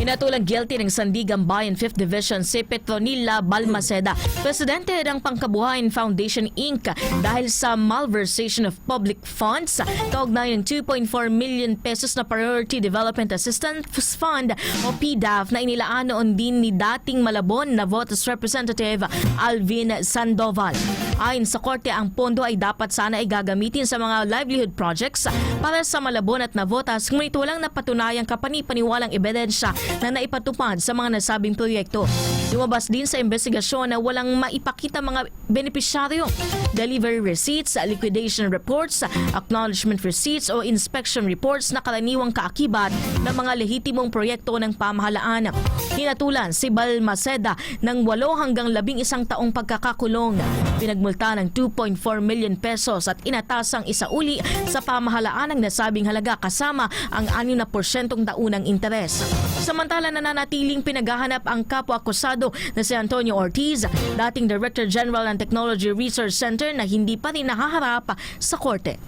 Hinatulang guilty ng Sandigan Bayan 5th Division si Petronila Balmaceda, presidente ng Pangkabuhayan Foundation Inc. dahil sa malversation of public funds kaugnay ng 2.4 million pesos na Priority Development Assistance Fund o PDAF na inilaan noon din ni dating Malabon na Voters Representative Alvin Sandoval. Ayon sa korte, ang pondo ay dapat sana ay gagamitin sa mga livelihood projects para sa Malabon at Navotas, ngunit walang napatunayang kapani-paniwalang ebidensya na naipatupad sa mga nasabing proyekto. Lumabas din sa investigasyon na walang maipakita mga benepisyaryo, delivery receipts, liquidation reports, acknowledgement receipts o inspection reports na karaniwang kaakibat ng mga lehitimong proyekto ng pamahalaan. Hinatulan si Balmaceda ng 8 hanggang 11 taong pagkakakulong. Pinagmulta ng 2.4 million pesos at inatasang isauli sa pamahalaan ang nasabing halaga kasama ang 6% taunang interes. Samantala, nananatiling pinaghahanap ang kapwa-akusado na si Antonio Ortiz, dating Director General ng Technology Research Center na hindi pa rin nahaharap sa korte.